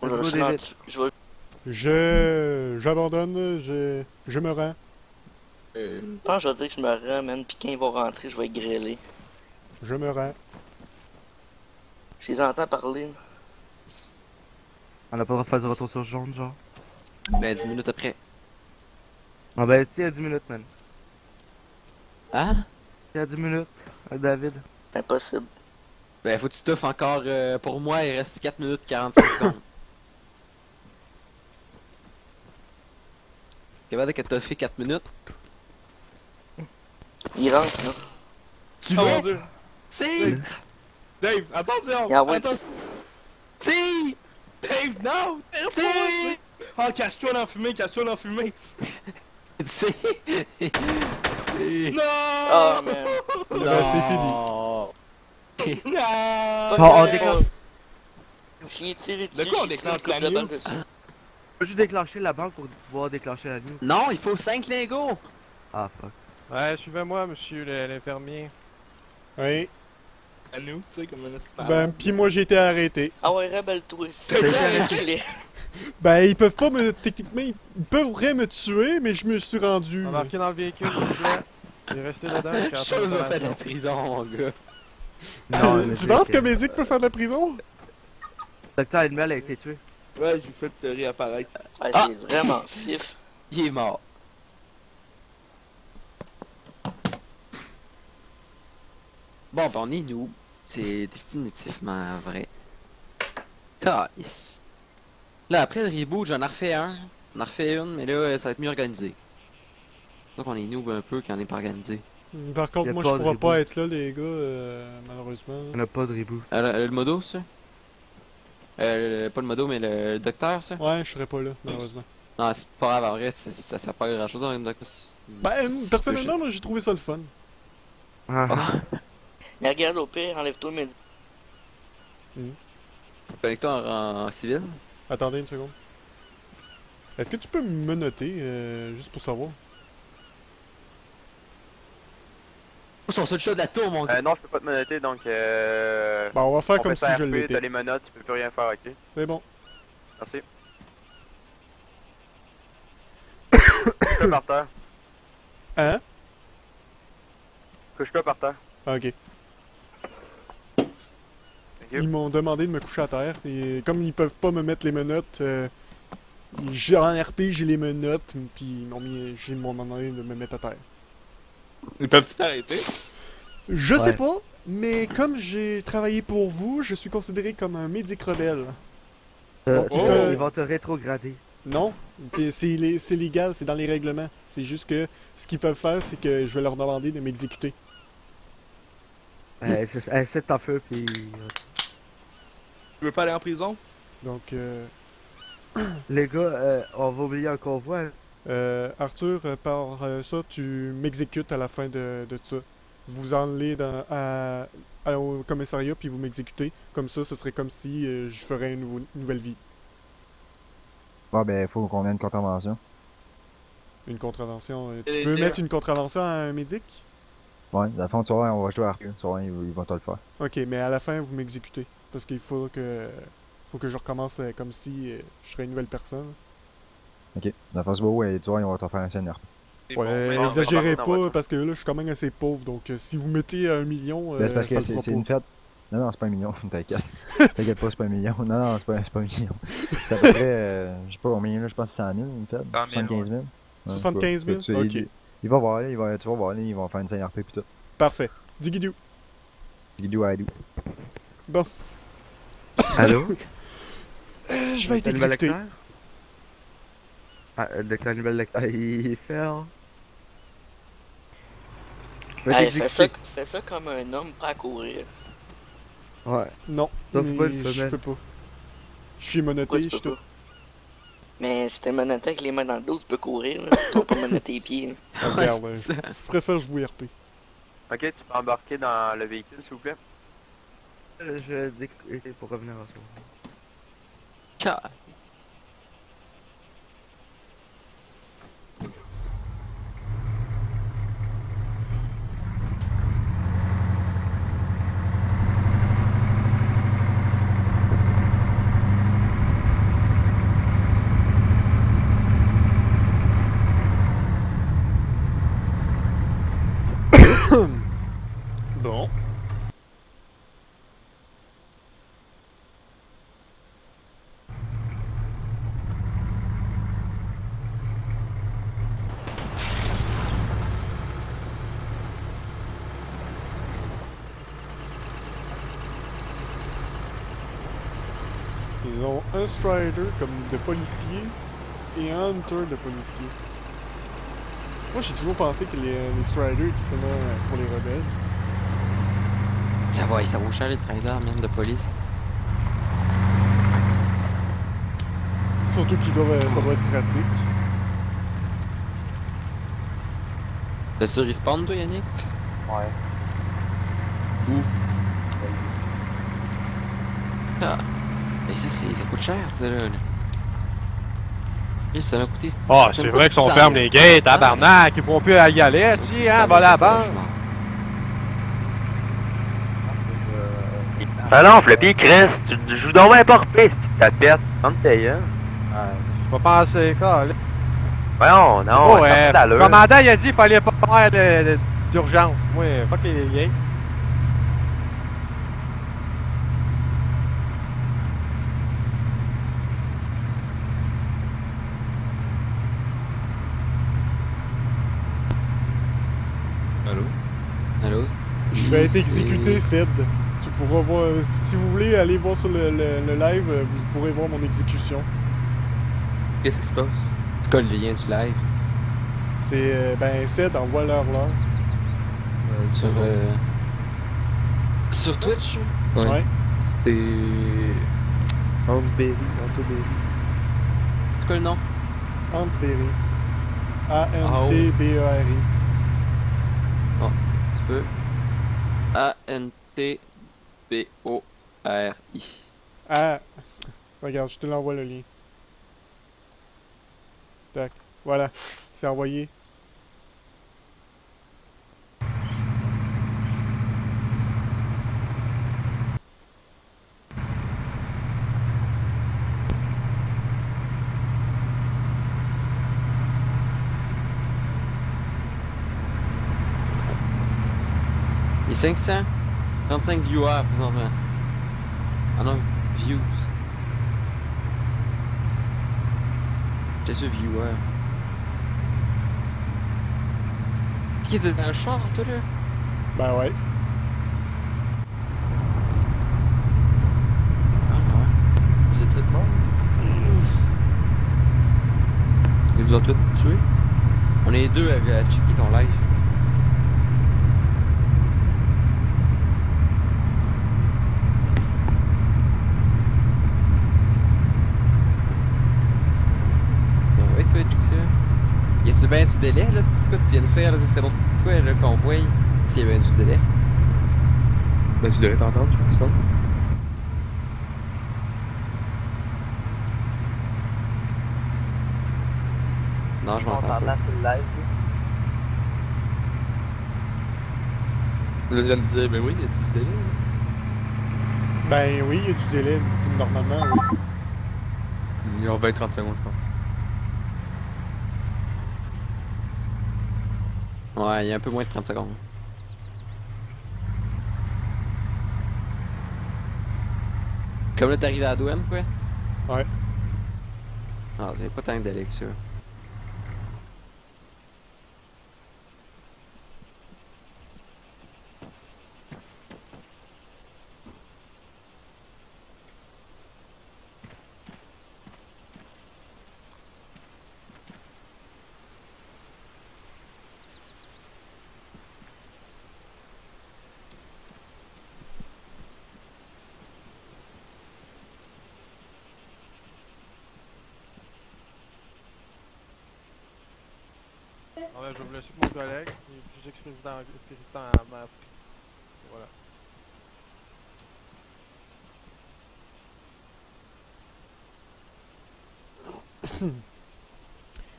je Let's go, vais chercher David. je vais. J'abandonne, je me rends. Je pense que je vais dire que je me ramène, pis quand il va rentrer, je vais grêler. Je me rends. Je les entends parler. On a pas le droit de faire du retour sur jaune, genre. Ben, 10 minutes après. Ah ben, tiens, 10 minutes, man. Hein? Tiens, 10 minutes, David. C'est impossible. Ben, faut que tu stuffes encore, pour moi, il reste 4 minutes 45 secondes. Capable de toffer 4 minutes? Il rentre, là. Tu Oh mon l'as? dieu. Si! Dave, attention! Ah ouais. Attention. Si! Dave, non! Tire Si! pas! Oh, cache-toi dans la fumée, cache-toi dans la fumée! Si! Non! Ah, man. Ben, c'est fini. Non! On déclenche. J'y ai tiré dessus. De quoi on j'ai tiré déclenche une couple la de nuit? balles dessus. On peut juste déclencher la banque pour pouvoir déclencher la nuit. Non, il faut 5 lingots! Ah, fuck. Ouais, suivez-moi, monsieur l'infirmier. Oui. À nous, tu sais, comme un Ben, pis moi j'ai été arrêté. Ah ouais, rebelle-toi. T'as été arrêté. Ben, ils peuvent pas me... Techniquement, ils pourraient me tuer, mais je me suis rendu... Embarquez dans le véhicule, s'il vous plaît. Et restez dedans jusqu'à la fin de Chose va faire de la l'opération. prison, mon gars. Non, Tu penses que Medic peut faire de la prison? Docteur Animal a été tué. Ouais, j'ai fait réapparaître. Ouais, Ah! c'est vraiment fif. Il est mort. Bon, ben on est nous. C'est définitivement vrai. Calice. Là, après le reboot, j'en ai refait un. J'en ai refait une, mais là, ça va être mieux organisé. Donc on est noob un peu quand on n'est pas organisé. Par contre, Y a moi, pas je de pourrais reboot. pas être là, les gars, malheureusement. On a pas de reboot. Le modo, ça? Pas le modo, mais le docteur, ça? Ouais, je serais pas là, malheureusement. Non, c'est pas grave, en vrai, ça sert pas à grand chose. Ben, personnellement, moi, j'ai trouvé ça le fun. Ah. Ah, Mais regarde, au pire, enlève-toi le médicament. connecte-toi en civil. Attendez une seconde. Est-ce que tu peux me noter, juste pour savoir? Oh, son seul shot de la tour, mon gars. Non, je peux pas te menotter, donc Ben, on va faire on comme fait si ça je RP, l'étais. t'as les menottes, tu peux plus rien faire, ok? C'est bon. Merci. Couche-toi par terre. Hein? Couche-toi par terre. Ah, ok. Ok. Ils m'ont demandé de me coucher à terre, et comme ils peuvent pas me mettre les menottes, j'ai en RP, j'ai les menottes, puis ils m'ont demandé de me mettre à terre. Ils peuvent t'arrêter? Je sais Ouais. pas, mais comme j'ai travaillé pour vous, je suis considéré comme un médic rebelle. Ils vont te rétrograder. Non, c'est légal, c'est dans les règlements. C'est juste que ce qu'ils peuvent faire, c'est que je vais leur demander de m'exécuter. C'est en feu, puis... Tu veux pas aller en prison? Donc, Les gars, on va oublier un convoi. Arthur, par ça, tu m'exécutes à la fin de ça. Vous en allez au commissariat, puis vous m'exécutez. Comme ça, ce serait comme si je ferais une nouvelle vie. Bon, ben, faut qu'on ait une contravention. Une contravention. Tu Et peux dire- mettre une contravention à un médic? Ouais, dans le fond, tu vas voir, on va jouer à Arthur. Tu vas voir, ils vont te le faire. Ok, mais à la fin, vous m'exécutez. Parce qu'il faut que je recommence comme si je serais une nouvelle personne. Ok. Dans le fond, c'est beau, ouais, tu vois, ils vont te faire un scénario. C'est Ouais, bon. exagérez on va pas, parce que là, je suis quand même assez pauvre. Donc, si vous mettez 1 million, Ben, c'est parce ça que le fera c'est pas. une fête. Non, non, c'est pas 1 million, t'inquiète. T'inquiète pas, c'est pas 1 million. Non, non, c'est pas 1 million. C'est à peu près, je sais pas combien, là, je pense 100 000, une fête. 100 000, 75 000. Ouais, 75 000? je sais pas. Ok. Il va voir, là, tu vas voir, là, ils vont faire une scène RP pis tout. Parfait. Digidou. You do, I do. Allô? Je vais être Animal exécuté. Lecteur? Ah, le docteur Animal Lecteur, il est fait, hein? Va Hey, t'exécuter. fais ça comme un homme prêt à courir. Ouais. Non, Sauf mais pas une je femelle. peux pas. Je suis Pourquoi menotté, tu je suis peux tout. pas? Mais si t'es menotté avec les mains dans le dos, tu peux courir, là. Tu peux pas menotter les pieds. là. Ah, regarde, c'est ça. je préfère jouer RP. Ok, tu peux embarquer dans le véhicule, s'il vous plaît? Je vais découvrir pour revenir en ce moment. Car- Bon. Ils ont un Strider comme de policier et un Hunter de policier. Moi j'ai toujours pensé que les Striders étaient seulement pour les rebelles. Ça vaut cher les striders, même de police. Surtout qu'ils ça doit être pratique. T'as-tu respawn, toi, Yannick? Ouais. Où? Ah. Et ça coûte cher, ça, là. Et ça m'a coûté... Ah, ça c'est m'a vrai coûté qu'on 600 ferme 000. les gates, tabarnak, ils pourront plus y aller, tu hein, va là-bas. Ah non, Floppy, Chris, tu joues donc bien pas repris, si tu tapette. Prends ta gueule. Faut penser, ça, là. Voyons, non, Oh, ça fait le d'allure. commandant, il a dit qu'il fallait pas faire d'urgence. Moi, fuck les gays. Allô? Allô? Je vais être exécuté, Ced. Tu pourras voir. Si vous voulez aller voir sur le live, vous pourrez voir mon exécution. Qu'est-ce qui se passe? C'est quoi le lien du live? C'est. Ben, Ced, envoie-leur l'heure. Sur Twitch? Ouais. C'est. Antberry. C'est quoi le nom? Antberry. A-N-T-B-E-R-I. Oh, un petit peu. A-N-T-B-O-R-I. Ah. Regarde, je te l'envoie le lien. Tac. Voilà. C'est envoyé. Il est 535 viewers présentement. Ah non, views. J'étais sur viewers. Qui était dans le char, toi là? Ben ouais. Ah ouais. Vous êtes tous morts? Ils vous ont tous tués? On est deux à checker ton live. Ben ouais, toi, check ça. Y a-tu bien du délai là? C'est quoi que tu viens de faire là? Tu fais d'autres quoi là qu'on voit? S'il y a bien du délai. Ben, tu devrais t'entendre, je pense, non? Non, je On m'entends t'entend pas. sur le live. Là, je viens de dire, ben oui, il y a du délai. Ben oui, il y a du délai. Normalement, oui. Il y a 20-30 secondes, je pense. Ouais, il y a un peu moins de 30 secondes. Comme là, t'arrives à la douane, quoi? Ouais. Ah, j'ai pas tant de délai que ça. Ouais, je vais vous laisser avec mon collègue, et puis j'ex-président ma... Voilà.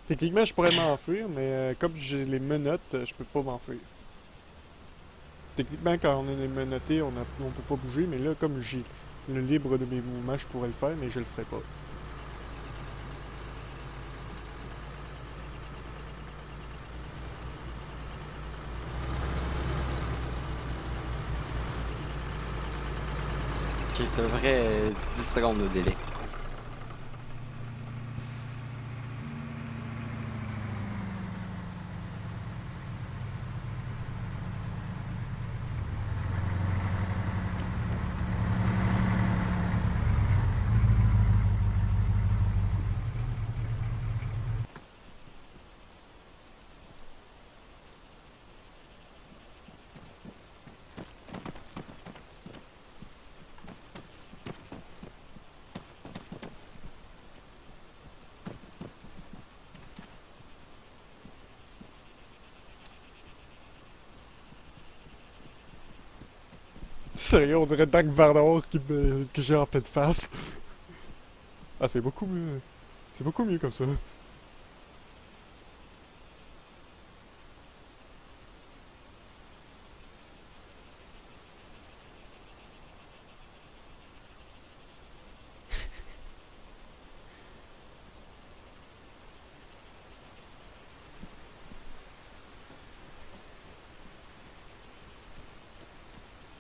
Techniquement, je pourrais m'enfuir, mais comme j'ai les menottes, je peux pas m'enfuir. Techniquement, quand on est menotté, on peut pas bouger, mais là, comme j'ai le libre de mes mouvements, je pourrais le faire, mais je le ferai pas. Ok, c'est un vrai 10 secondes de délai. Sérieux, on dirait Dark Vador que j'ai en pleine face. Ah, c'est beaucoup mieux. C'est beaucoup mieux comme ça.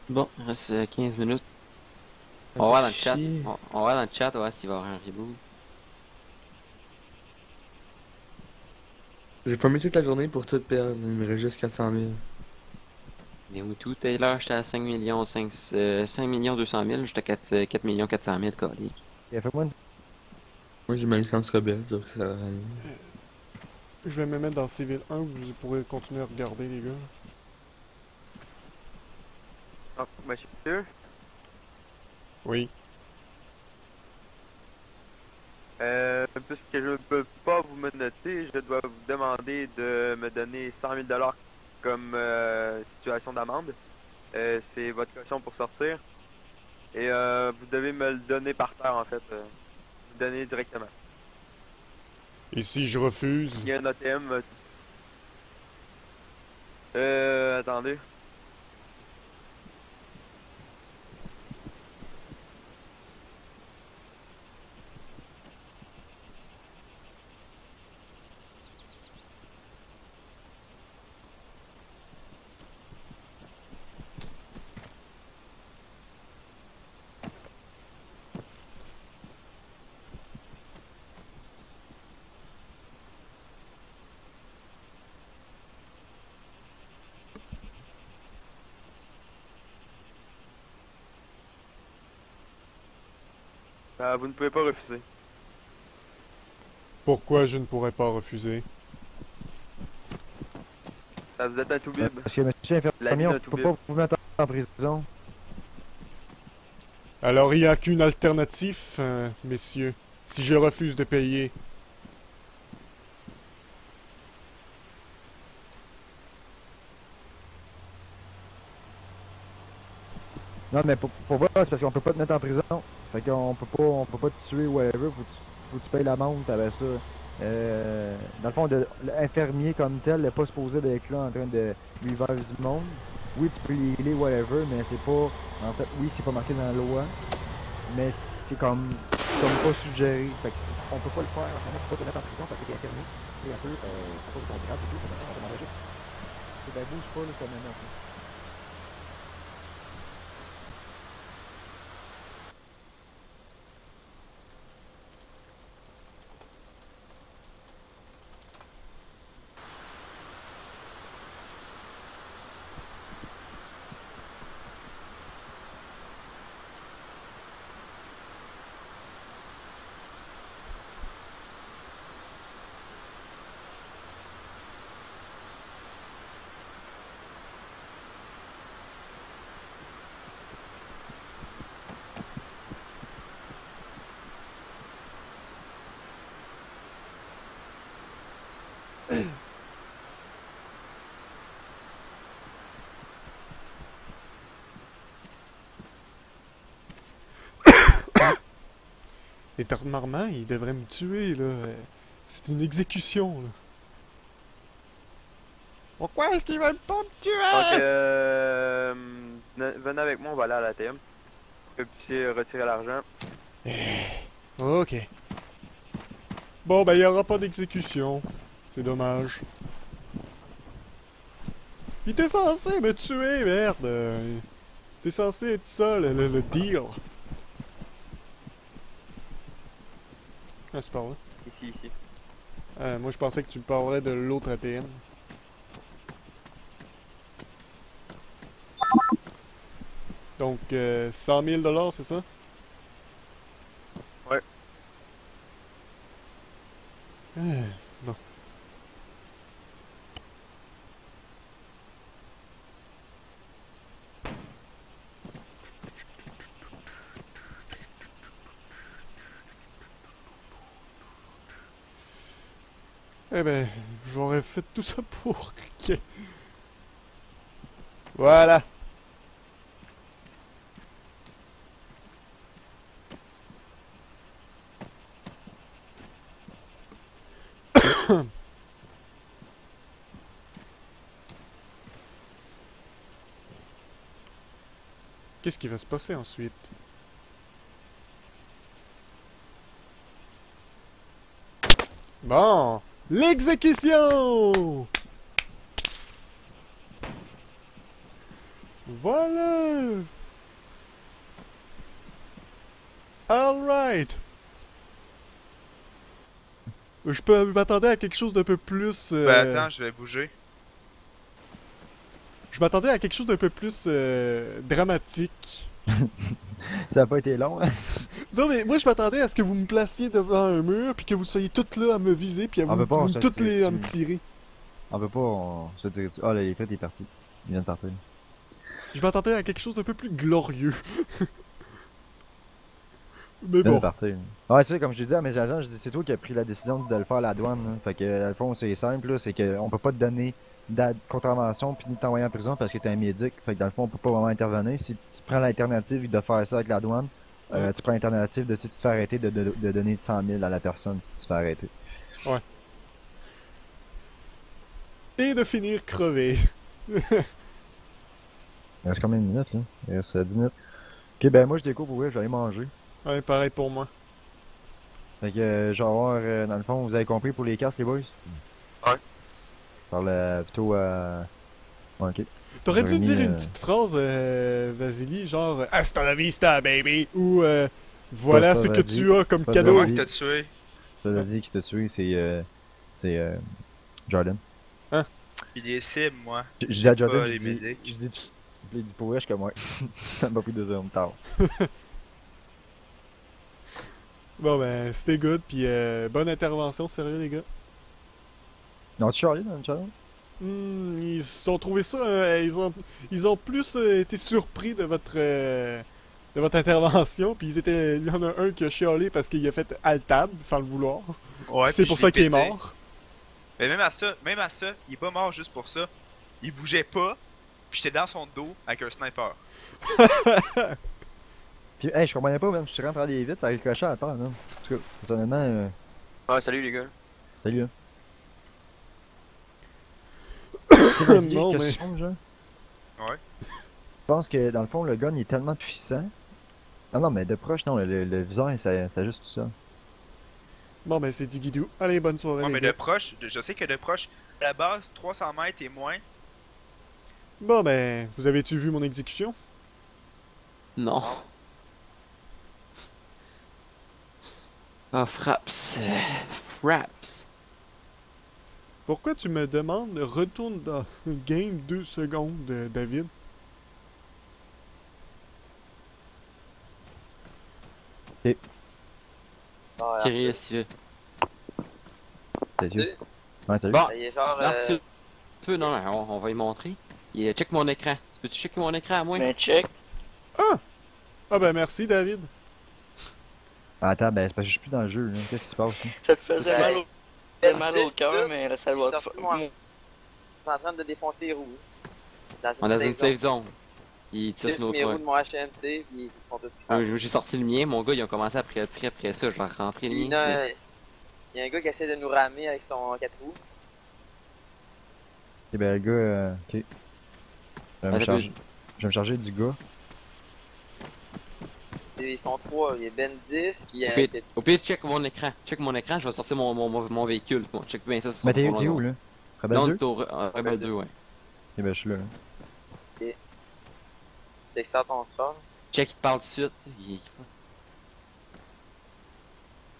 Bon, il reste 15 minutes. Ça On va voir dans fait le chat. chier. On va voir dans le chat, on va voir s'il va y avoir un reboot. J'ai farmé toute la journée pour tout perdre. Il me reste juste 400 000. Mais où tout? Taylor, j'étais à 5 millions 200 000, j'étais à 4 millions 400 000, calique. Et fais-moi une... Moi j'ai ma licence rebelle, donc ça sert à rien. Je vais me mettre dans Civil 1, vous pourrez continuer à regarder, les gars. Ah, monsieur? Oui. Puisque je ne peux pas vous menotter, je dois vous demander de me donner 100 000 $ comme situation d'amende. C'est votre caution pour sortir. Et vous devez me le donner par terre, en fait. Vous donner directement. Et si je refuse? Il y a un ATM. Attendez. Vous ne pouvez pas refuser. Pourquoi je ne pourrais pas refuser? Vous êtes un tout bib. Parce que monsieur La vie infirmier, on d'un peut tout-bib. pas vous mettre en prison. Alors il n'y a qu'une alternative, messieurs. Si je refuse de payer. Non, mais pour voir, c'est parce qu'on peut pas te mettre en prison. Fait qu'on peut pas te tuer ou whatever, faut que tu payes l'amende, t'avais ça. Dans le fond, l'infirmier comme tel n'est pas supposé d'être là en train de lui verser du monde. Oui, tu peux y aller, whatever, mais c'est pas... En fait, oui, c'est pas marqué dans la loi, mais c'est comme pas suggéré. Fait qu'on peut pas le faire, on peut pas te mettre en prison parce que t'es infirmier. C'est un peu, c'est pas ton grade et tout, ça m'en juste. C'est ben bouge pas, là, comme maintenant. Les Tarmarmans, ils devraient me tuer, là. C'est une exécution, là. Pourquoi est-ce qu'ils veulent pas me tuer? Donc, venez avec moi, on va aller à l'ATM. Que vous puissiez retirer l'argent. Ok. Bon, ben, il n'y aura pas d'exécution. C'est dommage. Il était censé me tuer, merde. C'était censé être ça, le deal. Ah, c'est par là. Ici. Moi, je pensais que tu me parlerais de l'autre ATM. Donc, 100 000 $, c'est ça? Ouais. Bon. Eh ben, j'aurais fait tout ça pour que... Voilà. Qu'est-ce qui va se passer ensuite? Bon, l'exécution! Voilà, Je m'attendais à quelque chose d'un peu plus... Ben attends, je vais bouger. Je m'attendais à quelque chose d'un peu plus dramatique. Ça a pas été long, hein? Non, mais moi, je m'attendais à ce que vous me placiez devant un mur, puis que vous soyez toutes là à me viser, puis à On vous, peut pas, on vous se toutes tire les à me dessus. tirer. On peut pas, on se tire dessus. Ah, là, il est fait, il est parti. Il vient de partir. Je m'attendais à quelque chose d'un peu plus glorieux. Mais Il vient bon. de partir. Ouais, c'est comme je t'ai dit à mes agents, je dis c'est toi qui as pris la décision de le faire à la douane. Là. Fait que, dans le fond, c'est simple, là, c'est qu'on peut pas te donner de contravention puis ni t'envoyer en prison parce que t'es un médic. Fait que dans le fond, on peut pas vraiment intervenir. Si tu prends l'alternative de faire ça avec la douane, tu prends l'alternative de si tu te fais arrêter de donner 100 000 à la personne si tu te fais arrêter. Ouais. Et de finir crevé. Il reste combien de minutes, là? Il reste 10 minutes. Ok, ben moi je découvre, ouais, je vais aller manger. Ouais, pareil pour moi. Fait que, je vais avoir, dans le fond, vous avez compris pour les casques, les boys? Ouais. Je parle plutôt à... Ouais, ok. T'aurais dû J'aurais dire mis, une petite phrase, Vasily, genre Hasta la vista, baby! Ou voilà pas ce que Vasily. tu as comme Pas cadeau. Vasily. T'as tué. Ça veut dire qui t'a tué, c'est Jordan. Hein? Puis les cibles, moi. Je dis à Jordan, Pas je les dis, médics. je dis du pourriche que moi. Ça m'a pris 2 heures de tard. Bon ben, c'était good, puis bonne intervention, sérieux les gars. Non, tu Charlie dans le channel? Ils ont trouvé ça, ils ont plus été surpris de votre intervention, puis il y en a un qui a chialé parce qu'il a fait Altab sans le vouloir. Ouais, c'est puis pour je ça l'ai qu'il est pété. mort. Mais même à ça, il est pas mort juste pour ça. Il bougeait pas, puis j'étais dans son dos avec un sniper. Puis, hey, je comprenais pas, même, je suis rentré à aller vite, ça a ricochet à terre, là. En tout cas, personnellement, Ouais, salut les gars. salut, là. C'est vas-y, Non, qu'est-ce que mais- tu changes, genre? Ouais. Je pense que, dans le fond, le gun, il est tellement puissant. Ah non, mais de proche, non, le viseur, ça juste tout ça. Bon ben, c'est Digidou. Allez, bonne soirée Ouais, les mais gars. de proche, je sais que de proche, à la base, 300 mètres et moins. Bon ben, vous avez-tu vu mon exécution? Non. Ah, Fraps. Fraps. Pourquoi tu me demandes retourne dans une game 2 secondes, David? Ah, Chris, Salut. Ouais, salut. Bon, il est genre. Arthur, tu veux, non, on va y montrer. Check mon écran. Tu peux-tu checker mon écran à moi? Ben, check. Ah ben merci David. Attends, ben, c'est parce que je suis plus dans le jeu, là. Qu'est-ce qui se passe, là? Ça te faisait Ouais. mal au cœur, mais là, ça va te Sorti, moi. Je suis en train de défoncer les roues. On est dans une safe zone. Il tire sur nos mes roues points. de mon HMT, puis ils sont tous J'ai sorti le mien, mon gars, il a commencé à tirer après ça, je l'ai rentré le Il y, mien. a, il y a un gars qui essaie de nous ramer avec son 4 roues. Ok, ben, le gars, ok. Je vais me Attends, charger. Je vais me charger du gars. Ils sont 3. Il y a Ben 10 qui est. Au pire, check mon écran. Check mon écran, je vais sortir mon véhicule. Bon, check bien ça. Mais t'es où, là? Rebelle Là, on 2? est au Rebelle 2, ouais. Eh ben, je suis là, là. C'est que ça ton sort. Check, il te parle tout de suite. Il...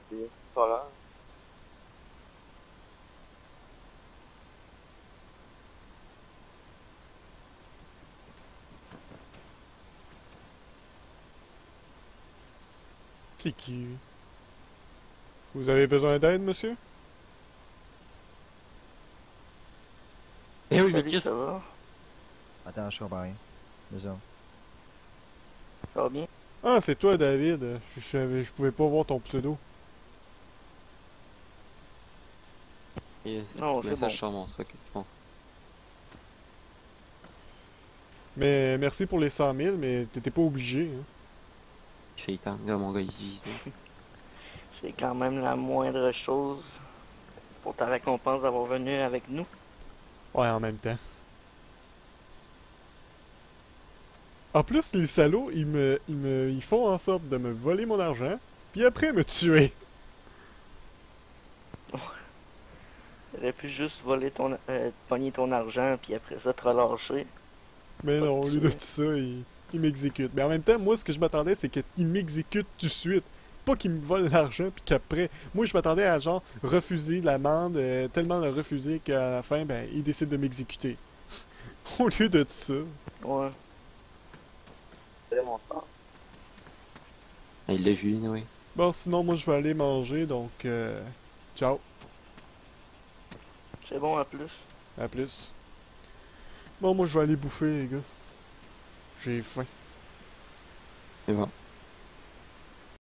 C'est pas là. C'est qui? Vous avez besoin d'aide, monsieur? Eh oui, mais Salut, Chris, ça va? Attends, je comprends rien. Déjà. Ça va bien? Ah, c'est toi, David. Je pouvais pas voir ton pseudo. Non, c'est ça, bon. je sors mon truc, c'est bon. Mais merci pour les 100 000, mais t'étais pas obligé. Hein. C'est le temps. Là, mon gars, il vise. C'est quand même la moindre chose pour ta récompense d'avoir venu avec nous. Ouais, en même temps. En plus, les salauds, ils font en sorte de me voler mon argent, puis après me tuer. T'aurais pu juste voler pogner ton argent, puis après ça te relâcher. Mais non, au lieu de tout ça, ils m'exécutent. Mais en même temps, moi, ce que je m'attendais, c'est qu'ils m'exécutent tout de suite. pas qu'il me vole l'argent, puis qu'après... Moi, je m'attendais à, genre, refuser l'amende, tellement le refuser qu'à la fin, ben, il décide de m'exécuter. Au lieu de ça. Ouais. C'est mon sort. Il l'a vu, oui. Bon, sinon, moi, je vais aller manger, donc... ciao. C'est bon, à plus. À plus. Bon, moi, je vais aller bouffer, les gars. J'ai faim. C'est bon.